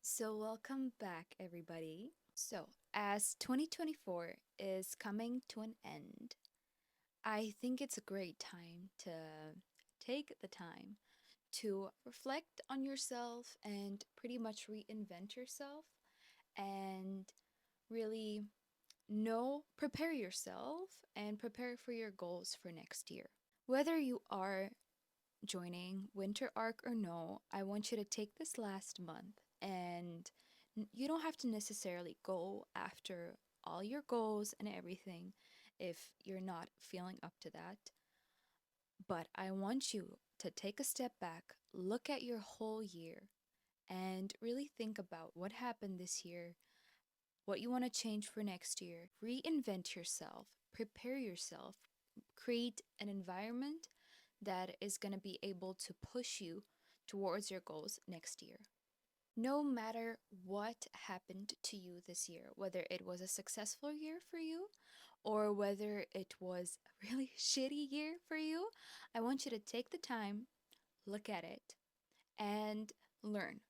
Welcome back, everybody. As 2024 is coming to an end, I think it's a great time to take the time to reflect on yourself and pretty much reinvent yourself and really prepare yourself and prepare for your goals for next year. Whether you are joining Winter Arc or no, I want you to take this last month and you don't have to necessarily go after all your goals and everything if you're not feeling up to that. But I want you to take a step back, look at your whole year, and really think about what happened this year, what you want to change for next year. Reinvent yourself, prepare yourself, create an environment that is going to be able to push you towards your goals next year. No matter what happened to you this year, whether it was a successful year for you or whether it was a really shitty year for you, I want you to take the time, look at it, and learn.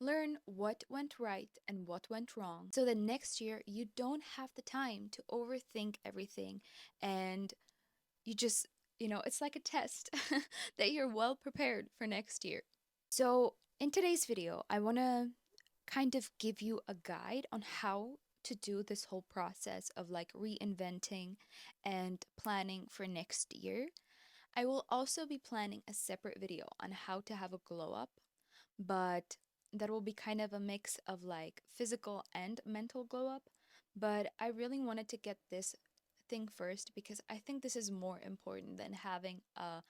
Learn what went right and what went wrong so that next year you don't have the time to overthink everything and it's like a test that you're well prepared for next year. So, in today's video, I want to kind of give you a guide on how to do this whole process of like reinventing and planning for next year. I will also be planning a separate video on how to have a glow up, but that will be kind of a mix of like physical and mental glow up. But I really wanted to get this thing first because I think this is more important than having a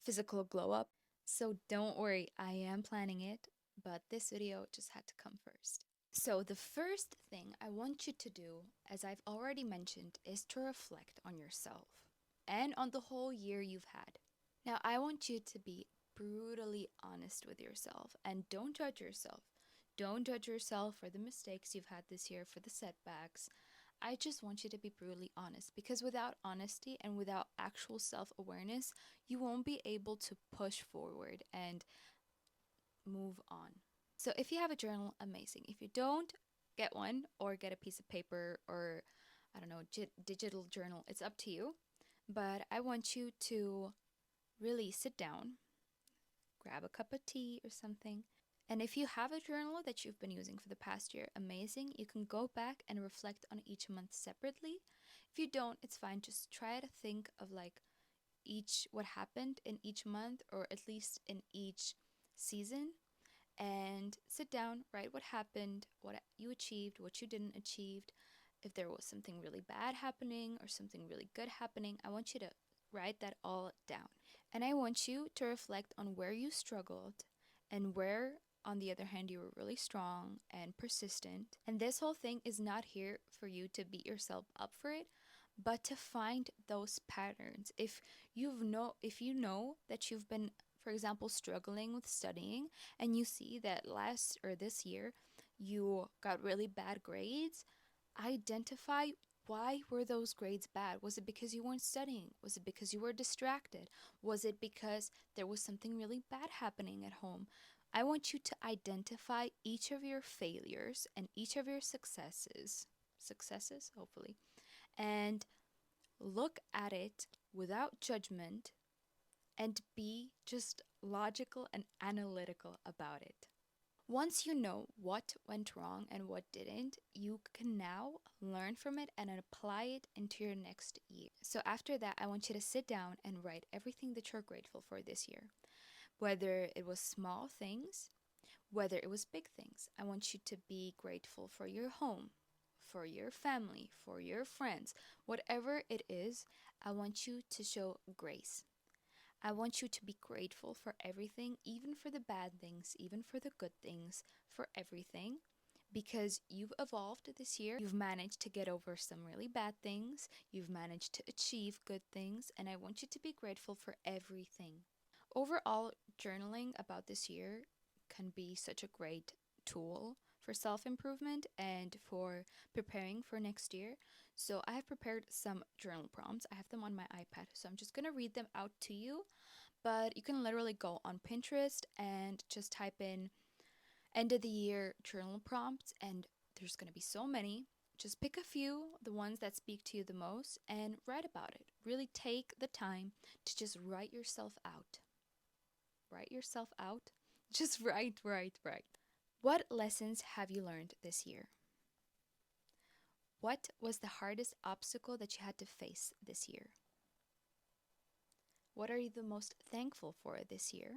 physical glow up. So don't worry, I am planning it, but this video just had to come first. So, the first thing I want you to do, as I've already mentioned, is to reflect on yourself and on the whole year you've had. Now, I want you to be brutally honest with yourself and don't judge yourself. Don't judge yourself for the mistakes you've had this year, for the setbacks. I just want you to be brutally honest because without honesty and without actual self awareness, you won't be able to push forward and move on. So, if you have a journal, amazing. If you don't, get one or get a piece of paper or I don't know, digital journal. It's up to you. But I want you to really sit down, grab a cup of tea or something. And if you have a journal that you've been using for the past year, amazing. You can go back and reflect on each month separately. If you don't, it's fine. Just try to think of like each what happened in each month or at least in each season and sit down, write what happened, what you achieved, what you didn't achieve. If there was something really bad happening or something really good happening, I want you to write that all down. And I want you to reflect on where you struggled and where, on the other hand, you were really strong and persistent. And this whole thing is not here for you to beat yourself up for it, but to find those patterns. If you know that you've been, for example, struggling with studying and you see that last or this year you got really bad grades, identify why were those grades bad? Was it because you weren't studying? Was it because you were distracted? Was it because there was something really bad happening at home? I want you to identify each of your failures and each of your successes, hopefully, and look at it without judgment and be just logical and analytical about it. Once you know what went wrong and what didn't, you can now learn from it and apply it into your next year. So, after that, I want you to sit down and write everything that you're grateful for this year. Whether it was small things, whether it was big things. I want you to be grateful for your home, for your family, for your friends. Whatever it is, I want you to show grace. I want you to be grateful for everything, even for the bad things, even for the good things, for everything. Because you've evolved this year, you've managed to get over some really bad things, you've managed to achieve good things, and I want you to be grateful for everything. Overall, journaling about this year can be such a great tool for self improvement and for preparing for next year. So, I have prepared some journal prompts. I have them on my iPad. So, I'm just going to read them out to you. But you can literally go on Pinterest and just type in end of the year journal prompts, and there's going to be so many. Just pick a few, the ones that speak to you the most, and write about it. Really take the time to just write yourself out. Write yourself out. Just write. What lessons have you learned this year? What was the hardest obstacle that you had to face this year? What are you the most thankful for this year?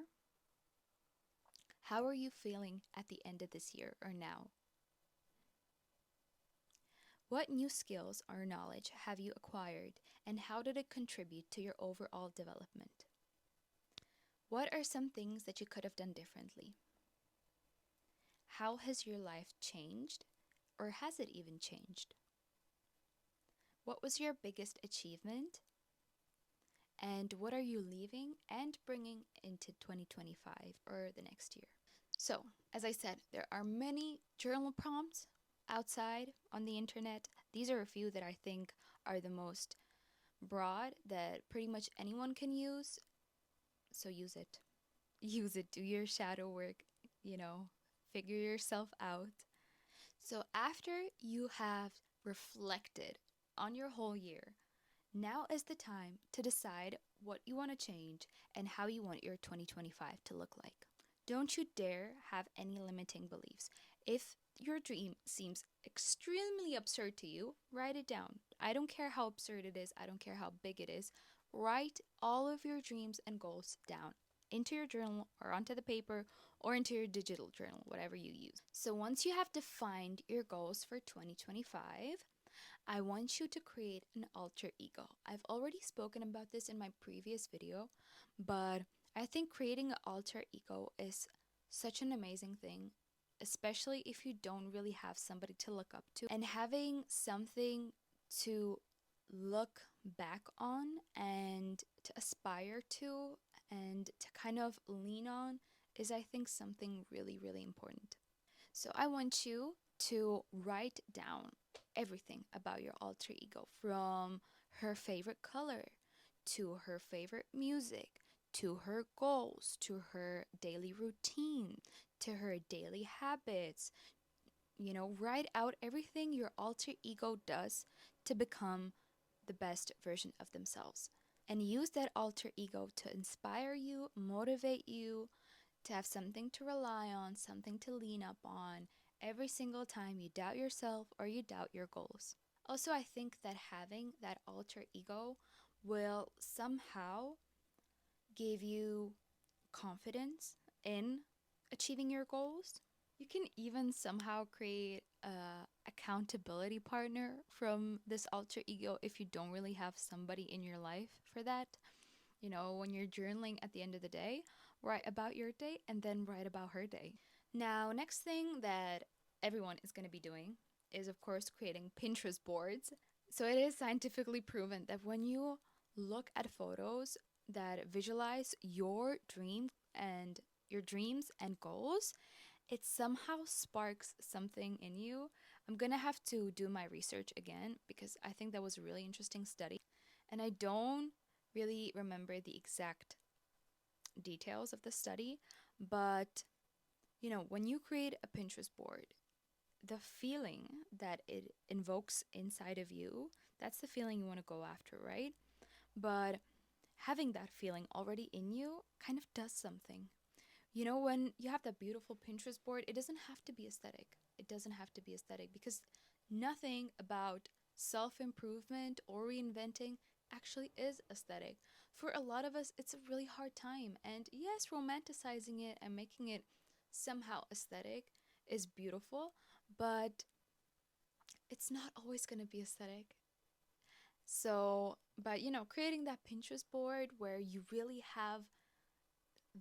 How are you feeling at the end of this year or now? What new skills or knowledge have you acquired, and how did it contribute to your overall development? What are some things that you could have done differently? How has your life changed, or has it even changed? What was your biggest achievement, and what are you leaving and bringing into 2025 or the next year? So, as I said, there are many journal prompts outside on the internet. These are a few that I think are the most broad that pretty much anyone can use. So use it. Use it. Do your shadow work, you know, figure yourself out. So after you have reflected on your whole year, now is the time to decide what you want to change and how you want your 2025 to look like. Don't you dare have any limiting beliefs. If your dream seems extremely absurd to you, write it down. I don't care how absurd it is, I don't care how big it is. Write all of your dreams and goals down into your journal or onto the paper or into your digital journal, whatever you use. So once you have defined your goals for 2025, I want you to create an alter ego. I've already spoken about this in my previous video, but I think creating an alter ego is such an amazing thing, especially if you don't really have somebody to look up to. And having something to look back on and to aspire to and to kind of lean on is, I think, something really, really important. So I want you to write down everything about your alter ego, from her favorite color to her favorite music to her goals to her daily routine to her daily habits. Write out everything your alter ego does to become the best version of themselves, and use that alter ego to inspire you, motivate you, to have something to rely on, something to lean up on every single time you doubt yourself or you doubt your goals. Also, I think that having that alter ego will somehow give you confidence in achieving your goals. You can even somehow create a accountability partner from this alter ego if you don't really have somebody in your life for that. When you're journaling at the end of the day, write about your day and then write about her day. Now, next thing that everyone is going to be doing is, of course, creating Pinterest boards. So it is scientifically proven that when you look at photos that visualize your dreams and goals, it somehow sparks something in you. I'm going to have to do my research again because I think that was a really interesting study. And I don't really remember the exact details of the study, but when you create a Pinterest board, the feeling that it invokes inside of you, that's the feeling you want to go after, right? But having that feeling already in you kind of does something. When you have that beautiful Pinterest board, it doesn't have to be aesthetic. It doesn't have to be aesthetic because nothing about self improvement or reinventing actually is aesthetic. For a lot of us, it's a really hard time. And yes, romanticizing it and making it somehow aesthetic is beautiful, but it's not always going to be aesthetic. So, but creating that Pinterest board where you really have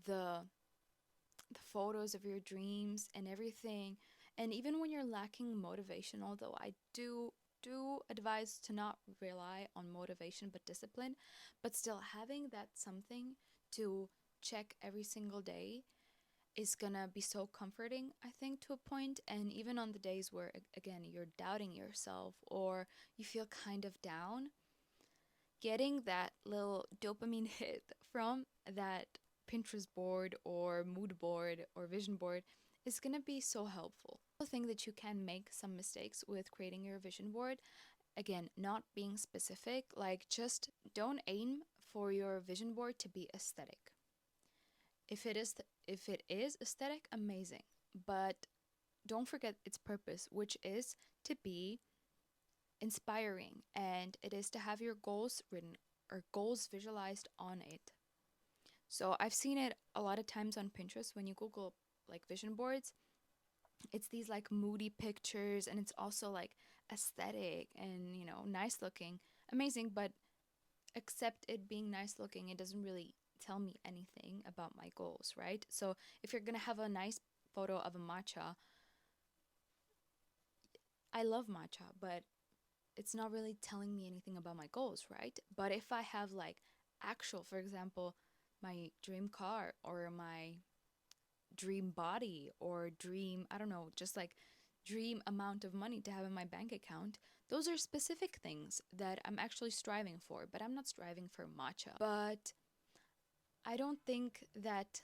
the photos of your dreams and everything, and even when you're lacking motivation, although I do advise to not rely on motivation but discipline, but still having that something to check every single day is gonna be so comforting, I think, to a point. And even on the days where again you're doubting yourself or you feel kind of down, getting that little dopamine hit from that Pinterest board or mood board or vision board is going to be so helpful. I think that you can make some mistakes with creating your vision board. Again, not being specific, like just don't aim for your vision board to be aesthetic. If it is aesthetic, amazing. But don't forget its purpose, which is to be inspiring, and it is to have your goals written or goals visualized on it. So I've seen it a lot of times on Pinterest when you Google like vision boards. It's these like moody pictures, and it's also like aesthetic and, nice looking, amazing. But except it being nice looking, it doesn't really tell me anything about my goals, right? So if you're gonna have a nice photo of a matcha, I love matcha, but it's not really telling me anything about my goals, right? But if I have like actual, for example, my dream car or my dream body or dream, I don't know, just like dream amount of money to have in my bank account, those are specific things that I'm actually striving for, but I'm not striving for matcha. But I don't think that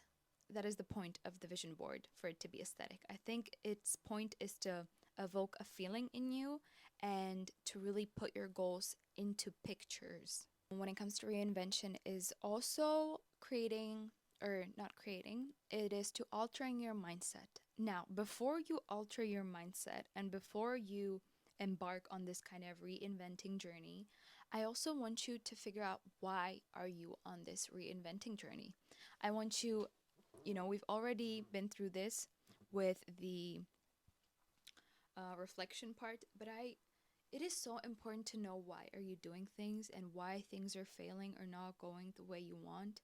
that is the point of the vision board, for it to be aesthetic. I think its point is to evoke a feeling in you and to really put your goals into pictures. When it comes to reinvention, is also creating, or not creating, it is to altering your mindset. Now, before you alter your mindset and before you embark on this kind of reinventing journey, I also want you to figure out, why are you on this reinventing journey? I want you, we've already been through this with the reflection part, but it is so important to know, why are you doing things and why things are failing or not going the way you want.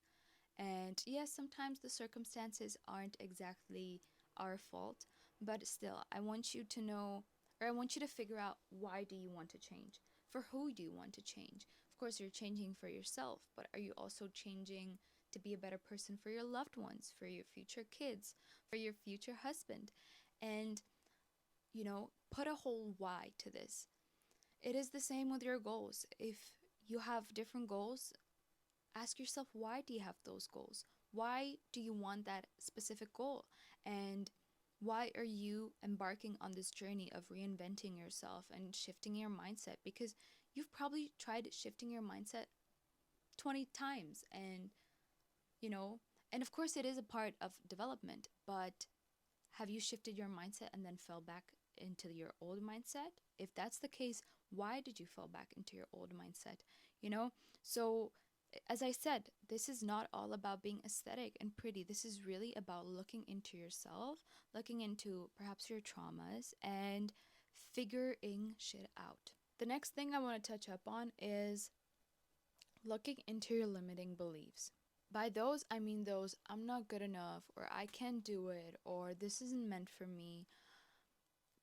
And yes, sometimes the circumstances aren't exactly our fault, but still, I want you to know, or I want you to figure out, why do you want to change? For who do you want to change? Of course, you're changing for yourself, but are you also changing to be a better person for your loved ones, for your future kids, for your future husband? And, put a whole why to this. It is the same with your goals. If you have different goals, ask yourself, why do you have those goals? Why do you want that specific goal? And why are you embarking on this journey of reinventing yourself and shifting your mindset? Because you've probably tried shifting your mindset 20 times, and you know, and of course it is a part of development, but have you shifted your mindset and then fell back into your old mindset? If that's the case, why did you fall back into your old mindset? You know? So, as I said, this is not all about being aesthetic and pretty. This is really about looking into yourself, looking into perhaps your traumas, and figuring shit out. The next thing I want to touch up on is looking into your limiting beliefs. By those, I mean those I'm not good enough, or I can't do it, or this isn't meant for me.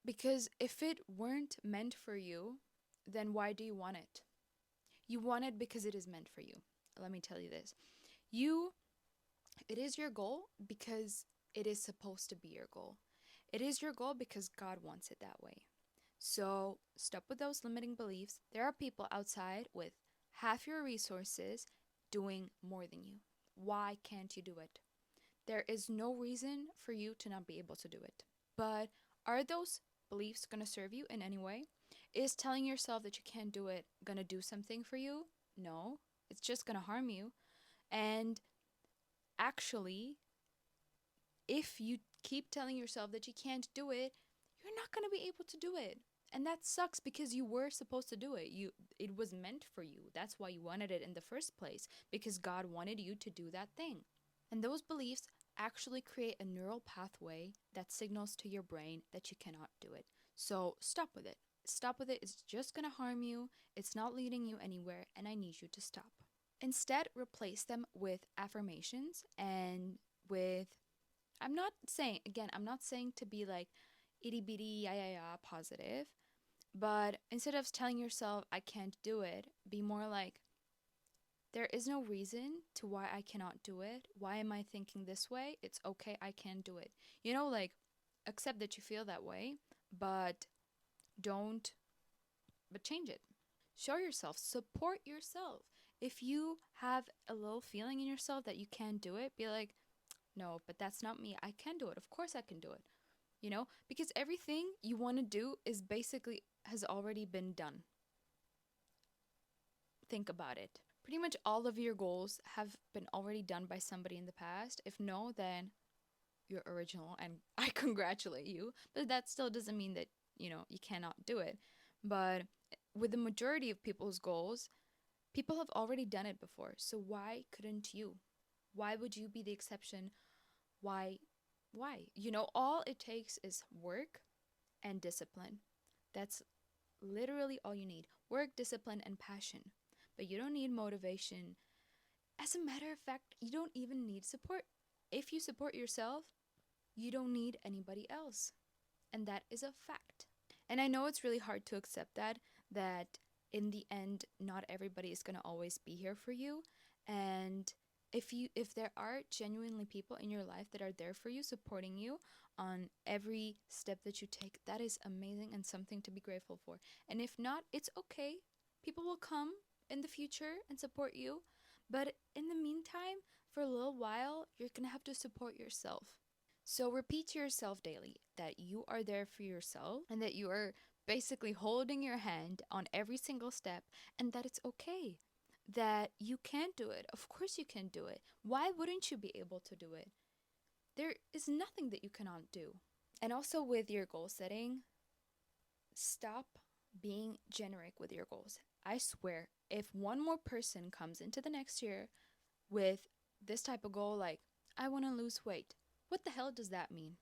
Because if it weren't meant for you, then why do you want it? You want it because it is meant for you. Let me tell you this. You, it is your goal because it is supposed to be your goal. It is your goal because God wants it that way. So stop with those limiting beliefs. There are people outside with half your resources doing more than you. Why can't you do it? There is no reason for you to not be able to do it. But are those beliefs going to serve you in any way? Is telling yourself that you can't do it going to do something for you? No, it's just going to harm you. And actually, if you keep telling yourself that you can't do it, you're not going to be able to do it. And that sucks, because you were supposed to do it. It was meant for you. That's why you wanted it in the first place, because God wanted you to do that thing. And those beliefs actually create a neural pathway that signals to your brain that you cannot do it. So stop with it. Stop with it. It's just going to harm you. It's not leading you anywhere, and I need you to stop. Instead, replace them with affirmations and with, I'm not saying to be like itty bitty, ya ya ya, positive, but instead of telling yourself, I can't do it, be more like, there is no reason to why I cannot do it. Why am I thinking this way? It's okay, I can do it. Like, accept that you feel that way, but don't, but change it. Show yourself, support yourself. If you have a little feeling in yourself that you can't do it, be like, no, but that's not me. I can do it. Of course I can do it. because everything you want to do is basically has already been done. Think about it. Pretty much all of your goals have been already done by somebody in the past. If no, then you're original and I congratulate you. But that still doesn't mean that, you cannot do it. But with the majority of people's goals, people have already done it before. So why couldn't you? Why would you be the exception? Why? Why? All it takes is work and discipline. That's literally all you need: work, discipline, and passion. But you don't need motivation. As a matter of fact, you don't even need support. If you support yourself, you don't need anybody else. And that is a fact. And I know it's really hard to accept that in the end not everybody is going to always be here for you. And if there are genuinely people in your life that are there for you, supporting you on every step that you take, that is amazing and something to be grateful for. And if not, it's okay. People will come in the future and support you. But in the meantime, for a little while, you're going to have to support yourself. So repeat to yourself daily that you are there for yourself and that you are basically holding your hand on every single step, and that it's okay. That you can do it. Of course you can do it. Why wouldn't you be able to do it? There is nothing that you cannot do. And also with your goal setting, stop being generic with your goals. I swear, if one more person comes into the next year with this type of goal, like, I want to lose weight, what the hell does that mean?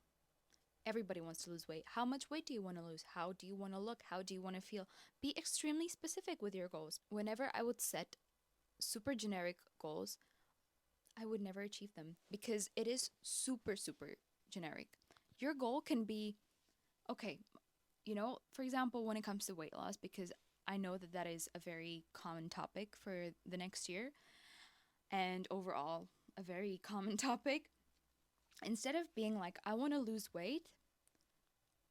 Everybody wants to lose weight. How much weight do you want to lose? How do you want to look? How do you want to feel? Be extremely specific with your goals. Whenever I would set super generic goals, I would never achieve them because it is super, super generic. Your goal can be, okay, for example, when it comes to weight loss, because I know that that is a very common topic for the next year and overall a very common topic. Instead of being like, I want to lose weight,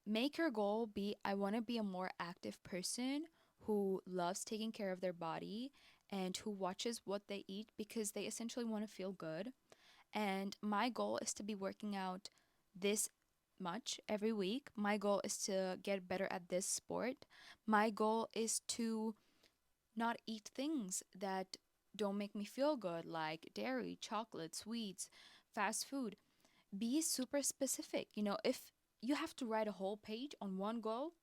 make your goal be, I want to be a more active person who loves taking care of their body and who watches what they eat because they essentially want to feel good. And my goal is to be working out this much every week. My goal is to get better at this sport. My goal is to not eat things that don't make me feel good, like dairy, chocolate, sweets, fast food. Be super specific. If you have to write a whole page on one goal,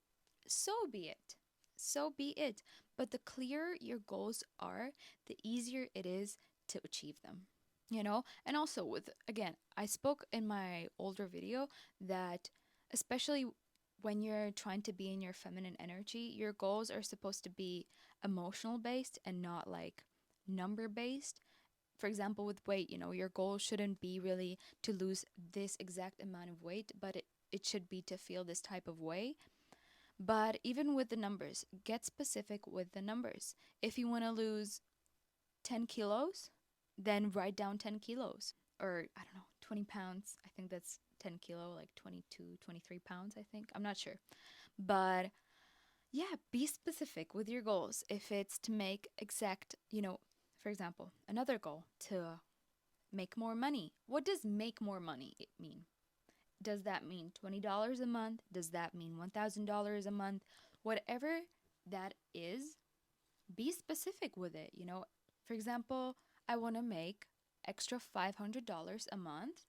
so be it. So be it. But the clearer your goals are, the easier it is to achieve them. And also, with, again, I spoke in my older video that especially when you're trying to be in your feminine energy, your goals are supposed to be emotional based and not like number based. For example, with weight, your goal shouldn't be really to lose this exact amount of weight, but it should be to feel this type of way. But even with the numbers, get specific with the numbers. If you want to lose 10 kilos, then write down 10 kilos. Or, I don't know, 20 pounds. I think that's 10 kilo, like 22, 23 pounds, I think. I'm not sure. But yeah, be specific with your goals. If it's to make exact, for example, another goal to make more money. What does make more money mean? Does that mean $20 a month? Does that mean $1,000 a month? Whatever that is, be specific with it. For example, I want to make extra $500 a month.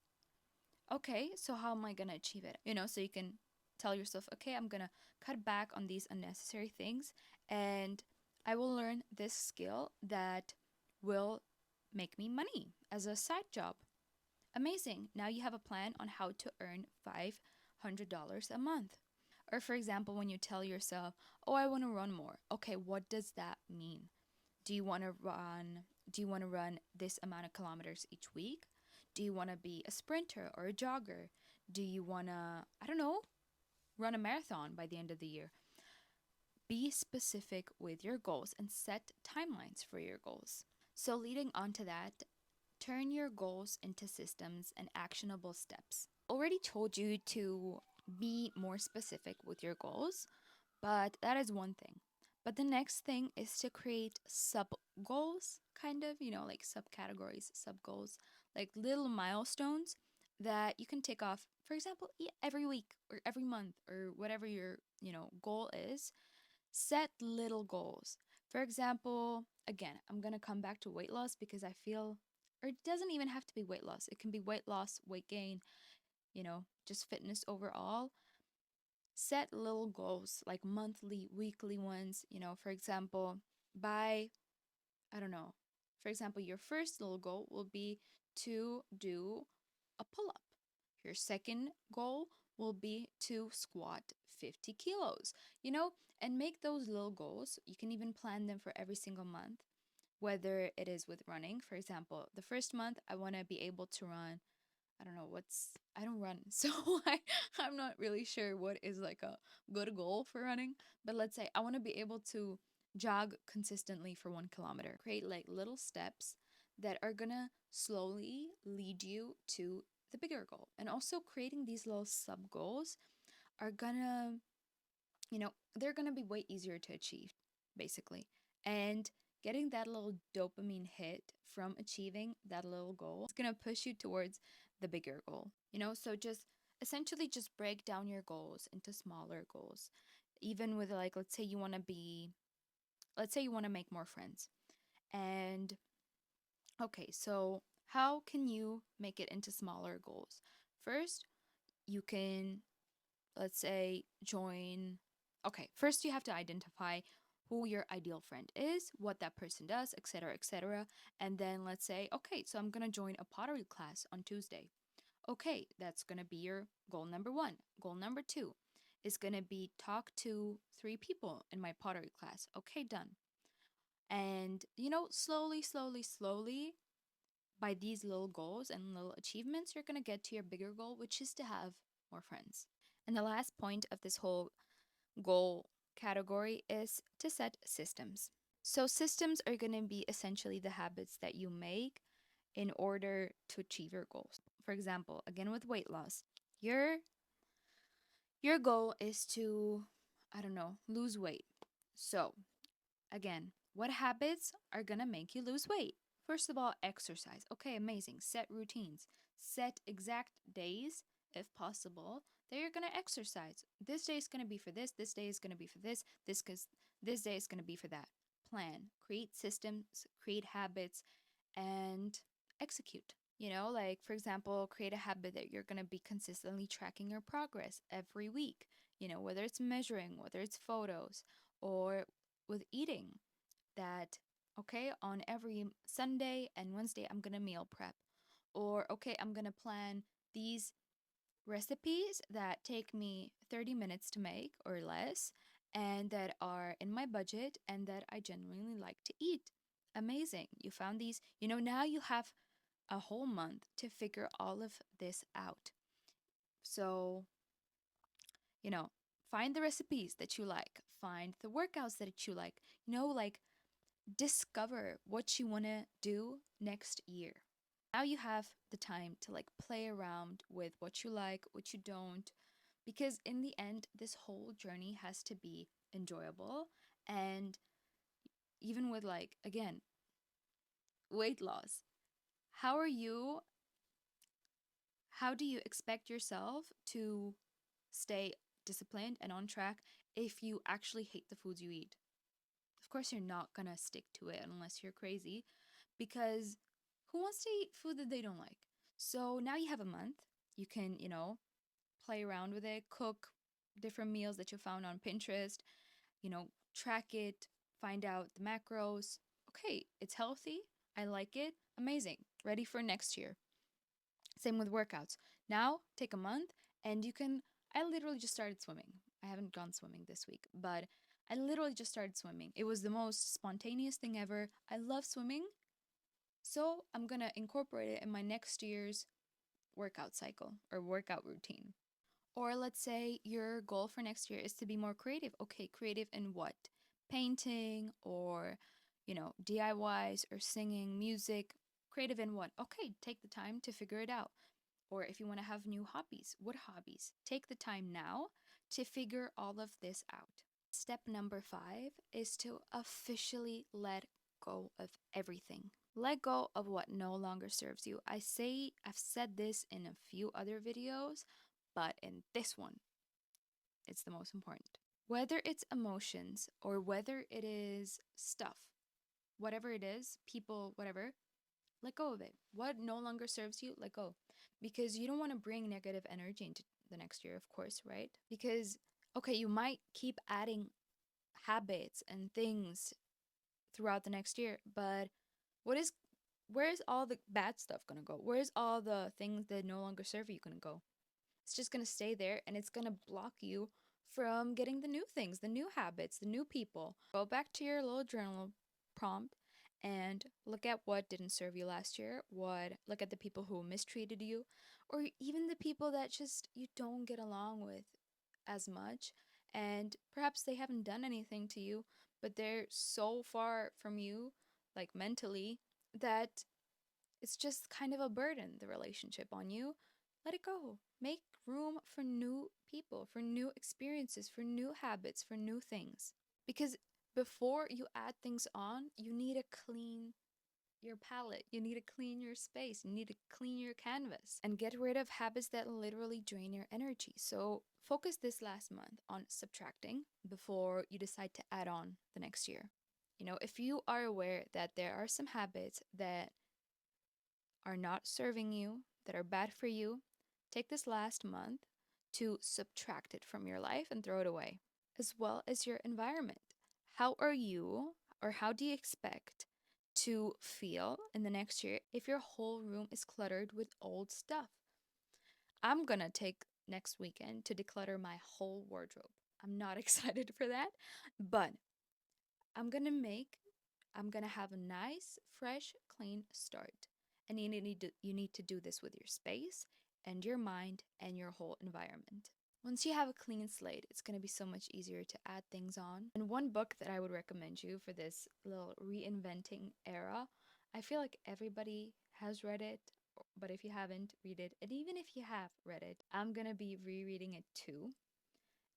Okay, so how am I going to achieve it? So you can tell yourself, okay, I'm going to cut back on these unnecessary things and I will learn this skill that will make me money as a side job. Amazing. Now you have a plan on how to earn $500 a month. Or for example, when you tell yourself, "Oh, I want to run more." Okay, what does that mean? Do you want to run this amount of kilometers each week? Do you want to be a sprinter or a jogger? Do you want to, I don't know, run a marathon by the end of the year? Be specific with your goals and set timelines for your goals. So leading on to that, turn your goals into systems and actionable steps. Already told you to be more specific with your goals, but that is one thing. But the next thing is to create sub goals, kind of, like subcategories, sub goals, like little milestones that you can tick off For example, every week or every month or whatever your, goal is, set little goals. For example, again, I'm going to come back to weight loss because I feel, or it doesn't even have to be weight loss. It can be weight loss, weight gain, just fitness overall. Set little goals like monthly, weekly ones. For example, by, I don't know, for example, your first little goal will be to do a pull up. Your second goal will be to squat 50 kilos, and make those little goals. You can even plan them for every single month, whether it is with running. For example, the first month, I want to be able to run. I don't know I don't run. So I'm not really sure what is like a good goal for running. But let's say I want to be able to jog consistently for 1 kilometer. Create like little steps that are gonna slowly lead you to the bigger goal. And also creating these little sub goals are gonna, they're gonna be way easier to achieve, basically. And getting that little dopamine hit from achieving that little goal is gonna push you towards the bigger goal. So just essentially just break down your goals into smaller goals. Even with like, let's say you want to make more friends. And okay, so how can you make it into smaller goals? First, you can, let's say, join. Okay, first you have to identify who your ideal friend is, what that person does, etc., etc. And then let's say, okay, so I'm going to join a pottery class on Tuesday. Okay, that's going to be your goal number 1. Goal number 2 is going to be talk to 3 people in my pottery class. Okay, done. And, slowly, slowly, slowly, by these little goals and little achievements, you're going to get to your bigger goal, which is to have more friends. And the last point of this whole goal category is to set systems. So, systems are going to be essentially the habits that you make in order to achieve your goals. For example, again with weight loss, your goal is to, I don't know, lose weight. So, again, what habits are going to make you lose weight? First of all, exercise. Okay, amazing. Set routines. Set exact days, if possible, that you're going to exercise. This day is going to be for this day is going to be for this day is going to be for that. Plan, create systems, create habits, and execute. Like for example, create a habit that you're going to be consistently tracking your progress every week, whether it's measuring, whether it's photos, or with eating that, okay, on every Sunday and Wednesday, I'm going to meal prep. Or, okay, I'm going to plan these recipes that take me 30 minutes to make or less and that are in my budget and that I genuinely like to eat. Amazing. You found these. Now you have a whole month to figure all of this out. So, you know, find the recipes that you like, find the workouts that you like, like discover what you want to do next year. Now you have the time to like play around with what you like, what you don't, because in the end, this whole journey has to be enjoyable. And even with like, again, weight loss, how are you, how do you expect yourself to stay disciplined and on track if you actually hate the foods you eat? Of course, you're not gonna stick to it unless you're crazy, because who wants to eat food that they don't like? So now you have a month. You can, play around with it, cook different meals that you found on Pinterest, track it, find out the macros. Okay, it's healthy. I like it. Amazing. Ready for next year. Same with workouts. Now, take a month and you can. I literally just started swimming. I haven't gone swimming this week, but I literally just started swimming. It was the most spontaneous thing ever. I love swimming. So I'm gonna incorporate it in my next year's workout cycle or workout routine. Or let's say your goal for next year is to be more creative. Okay, creative in what? Painting or, DIYs or singing, music. Creative in what? Okay, take the time to figure it out. Or if you want to have new hobbies, what hobbies? Take the time now to figure all of this out. Step number 5 is to officially let go of everything. Let go of what no longer serves you. I've said this in a few other videos, but in this one, it's the most important. Whether it's emotions or whether it is stuff, whatever it is, people, whatever, let go of it. What no longer serves you, let go. Because you don't want to bring negative energy into the next year, of course, right? Because, okay, you might keep adding habits and things throughout the next year, but what is where's all the bad stuff gonna go? Where's all the things that no longer serve you gonna go? It's just gonna stay there and it's gonna block you from getting the new things, the new habits, the new people. Go back to your little journal prompt and look at what didn't serve you last year. What look at the people who mistreated you, or even the people that just you don't get along with as much, and perhaps they haven't done anything to you, but they're so far from you, like mentally, that it's just kind of a burden, the relationship on you. Let it go. Make room for new people, for new experiences, for new habits, for new things. Because before you add things on, you need to clean your palette. You need to clean your space. You need to clean your canvas and get rid of habits that literally drain your energy. So focus this last month on subtracting before you decide to add on the next year. If you are aware that there are some habits that are not serving you, that are bad for you, take this last month to subtract it from your life and throw it away, as well as your environment. How are you, or how do you expect to feel in the next year if your whole room is cluttered with old stuff? I'm gonna take next weekend to declutter my whole wardrobe. I'm not excited for that, but I'm gonna make I'm gonna have a nice, fresh, clean start. And you need to do this with your space and your mind and your whole environment. Once you have a clean slate, it's gonna be so much easier to add things on. And one book that I would recommend you for this little reinventing era, I feel like everybody has read it, but if you haven't, read it. And even if you have read it, I'm gonna be rereading it too,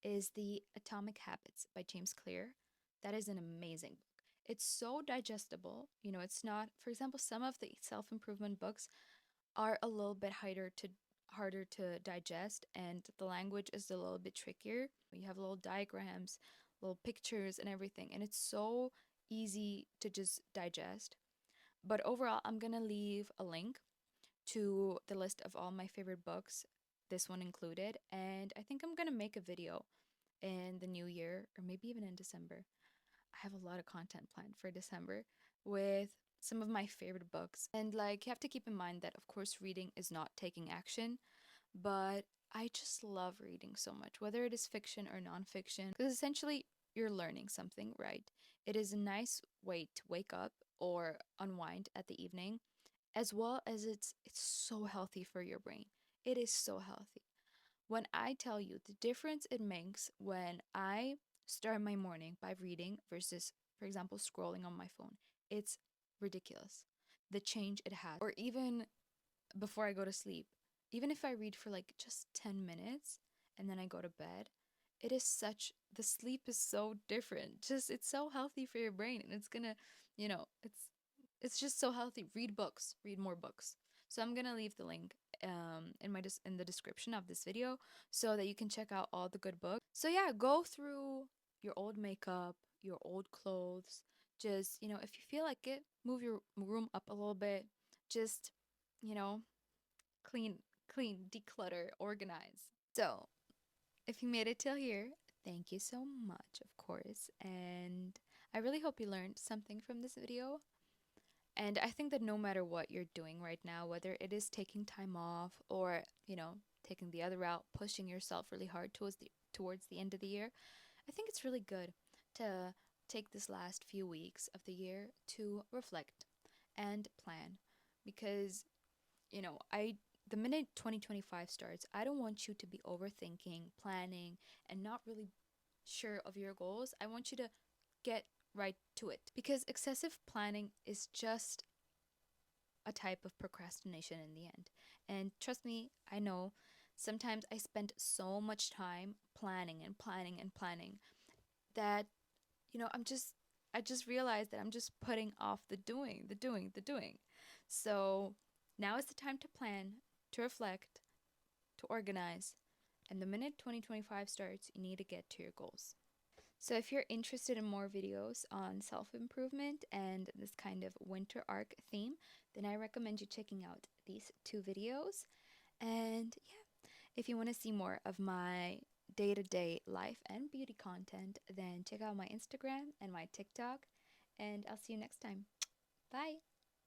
is The Atomic Habits by James Clear. That is an amazing book. It's so digestible. It's not, for example, some of the self-improvement books are a little bit harder to digest, and the language is a little bit trickier. You have little diagrams, little pictures and everything, and it's so easy to just digest. But overall, I'm going to leave a link to the list of all my favorite books, this one included, and I think I'm going to make a video in the new year or maybe even in December. I have a lot of content planned for December with some of my favorite books. And like you have to keep in mind that of course reading is not taking action, but I just love reading so much, whether it is fiction or nonfiction, because essentially you're learning something, right? It is a nice way to wake up or unwind at the evening, as well as it's so healthy for your brain. It is so healthy. When I tell you the difference it makes when I start my morning by reading versus, for example, scrolling on my phone, it's ridiculous. The change it has. Or even before I go to sleep, even if I read for like just 10 minutes and then I go to bed, the sleep is so different. Just, it's so healthy for your brain, and it's gonna, it's just so healthy. Read books, read more books. So I'm gonna leave the link in the description of this video so that you can check out all the good books. So yeah, go through your old makeup, your old clothes. Just, if you feel like it, move your room up a little bit. Just, you know, clean, declutter, organize. So, if you made it till here, thank you so much, of course. And I really hope you learned something from this video. And I think that no matter what you're doing right now, whether it is taking time off or, taking the other route, pushing yourself really hard towards the end of the year, I think it's really good to take this last few weeks of the year to reflect and plan, because I the minute 2025 starts, I don't want you to be overthinking, planning, and not really sure of your goals. I want you to get right to it, because excessive planning is just a type of procrastination in the end. And trust me, I know sometimes I spend so much time planning and planning and planning that I just realized that I'm just putting off the doing, the doing, the doing. So now is the time to plan, to reflect, to organize, And the minute 2025 starts, you need to get to your goals. So, if you're interested in more videos on self improvement and this kind of winter arc theme, then I recommend you checking out these two videos. And yeah, if you want to see more of my day to day life and beauty content, then check out my Instagram and my TikTok. And I'll see you next time. Bye.